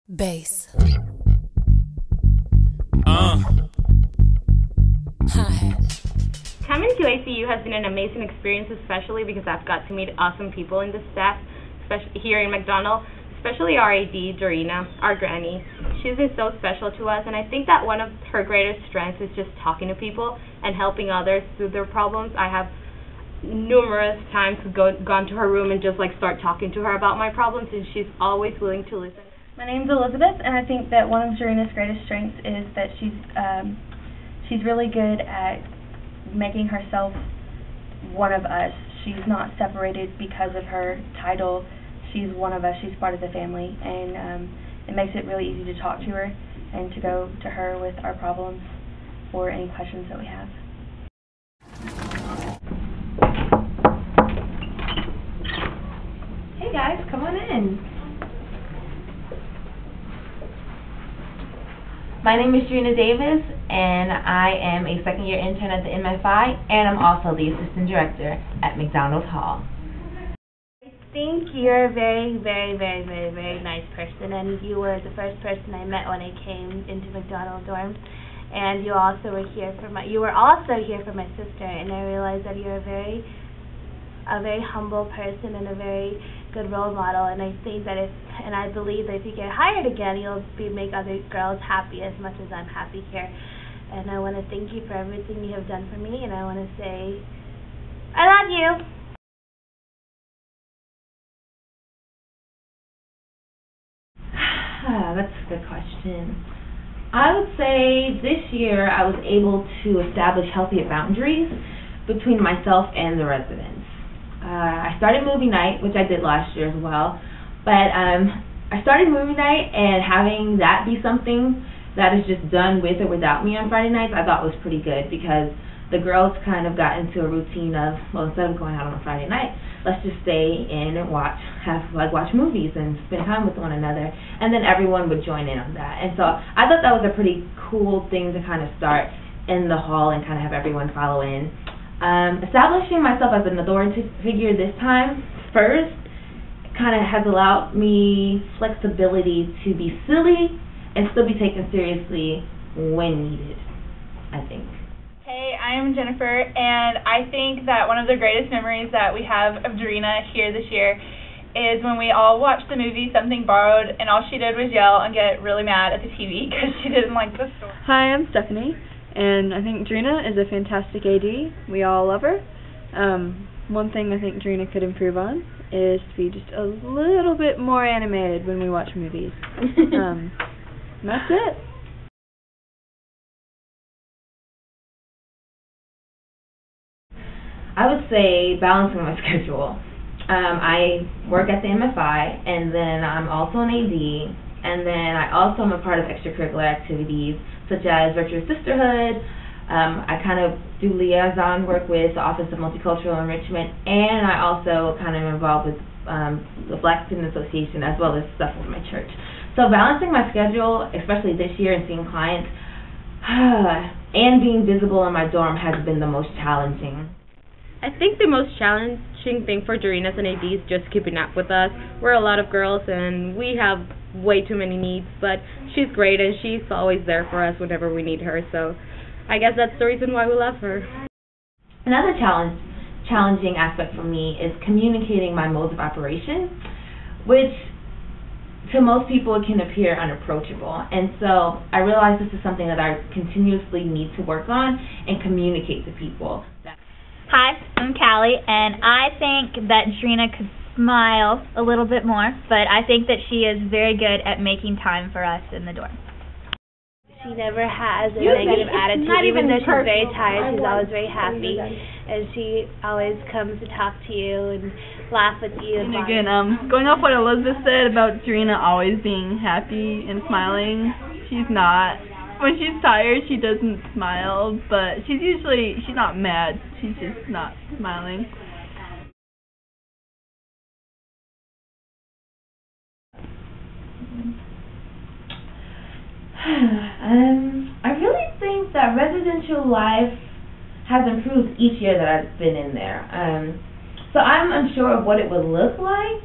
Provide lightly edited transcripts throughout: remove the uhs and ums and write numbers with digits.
Bass. Hi-hat. Coming to ACU has been an amazing experience, especially because I've got to meet awesome people in the staff, especially here in McDonald, especially our AD, Gerina, our granny. She's been so special to us, and I think that one of her greatest strengths is just talking to people and helping others through their problems. I have numerous times gone to her room and just start talking to her about my problems, and she's always willing to listen. My name's Elizabeth, and I think that one of Gerina's greatest strengths is that she's really good at making herself one of us. She's not separated because of her title. She's one of us. She's part of the family, and it makes it really easy to talk to her and to go to her with our problems or any questions that we have. Hey guys, come on in. My name is Gerina Davis, and I am a second-year intern at the MFI, and I'm also the assistant director at McDonald Hall. I think you're a very, very, very, very, very nice person, and you were the first person I met when I came into McDonald dorm. And you also were here for my sister, and I realized that you're a very humble person and a very good role model, and I think that I believe that if you get hired again, you'll make other girls happy as much as I'm happy here. And I want to thank you for everything you have done for me, and I want to say, I love you! That's a good question. I would say this year I was able to establish healthier boundaries between myself and the residents. I started movie night, which I did last year as well, but I started movie night, and having that be something that is just done with or without me on Friday nights, I thought was pretty good, because the girls kind of got into a routine of, well, instead of going out on a Friday night, let's just stay in and watch movies and spend time with one another, and then everyone would join in on that. And so I thought that was a pretty cool thing to kind of start in the hall and kind of have everyone follow in. Establishing myself as an authority figure this time first kind of has allowed me flexibility to be silly and still be taken seriously when needed, I think. Hey, I'm Jennifer, and I think that one of the greatest memories that we have of Gerina here this year is when we all watched the movie Something Borrowed, and all she did was yell and get really mad at the TV because she didn't like the story. Hi, I'm Stephanie, and I think Gerina is a fantastic AD. We all love her. One thing I think Gerina could improve on is to be just a little bit more animated when we watch movies. And that's it. I would say balancing my schedule. I work at the MFI, and then I'm also an AD, and then I also am a part of extracurricular activities such as Virtuous Sisterhood. I kind of do liaison work with the Office of Multicultural Enrichment, and I also kind of am involved with the Black Student Association as well as stuff with my church. So balancing my schedule, especially this year, and seeing clients and being visible in my dorm has been the most challenging. I think the most challenging thing for Gerina as an AD is just keeping up with us. We're a lot of girls, and we have way too many needs, but she's great, and she's always there for us whenever we need her, so I guess that's the reason why we love her. Another challenging aspect for me is communicating my modes of operation, which to most people it can appear unapproachable, and so I realize this is something that I continuously need to work on and communicate to people. Hi, I'm Callie, and I think that Gerina could smile a little bit more, but I think that she is very good at making time for us in the dorm. She never has a negative attitude, even though she's very tired. She's always very happy, and she always comes to talk to you and laugh with you. And again, going off what Elizabeth said about Gerina always being happy and smiling, she's not. When she's tired, she doesn't smile, but she's not mad. She's just not smiling. I really think that residential life has improved each year that I've been in there. So I'm unsure of what it would look like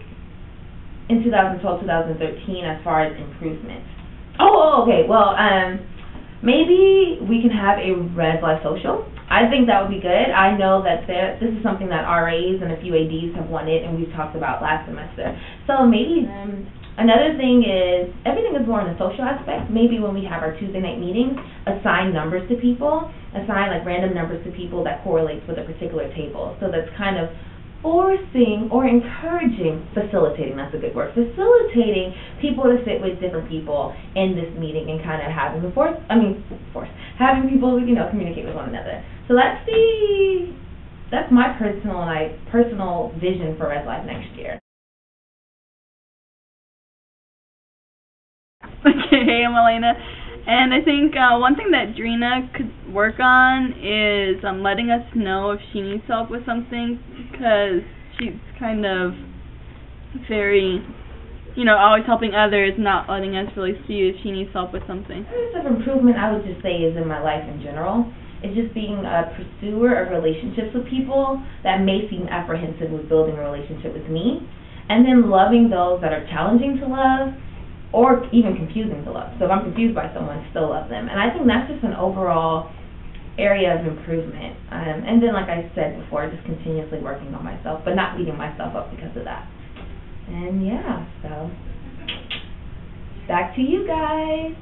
in 2012, 2013 as far as improvements? Okay. Well, maybe we can have a Red Life Social. I think that would be good. I know that this is something that RAs and a few ADs have wanted, and we've talked about last semester. So maybe another thing is, everything is more in the social aspect. Maybe when we have our Tuesday night meetings, assign numbers to people, assign like random numbers to people that correlates with a particular table. So that's kind of forcing or encouraging, facilitating, that's a good word, facilitating people to sit with different people in this meeting and kind of having having people, communicate with one another. So that's my personal vision for Red Life next year. Okay, hey, I'm Elena, and I think one thing that Gerina could work on is letting us know if she needs help with something, because she's kind of very, always helping others, not letting us really see if she needs help with something. Areas of improvement I would just say is in my life in general. It's just being a pursuer of relationships with people that may seem apprehensive with building a relationship with me, and then loving those that are challenging to love, or even confusing to love. So if I'm confused by someone, still love them. And I think that's just an overall area of improvement. And then, like I said before, just continuously working on myself, but not beating myself up because of that. And yeah, so back to you guys.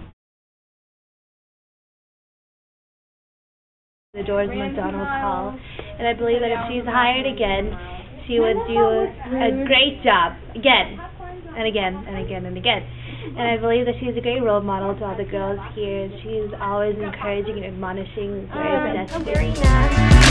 The doors of McDonald Hall, and I believe that if she's hired again, she would do a great job again and again and again and again. And I believe that she's a great role model to all the girls here. She's always encouraging and admonishing where it's necessary.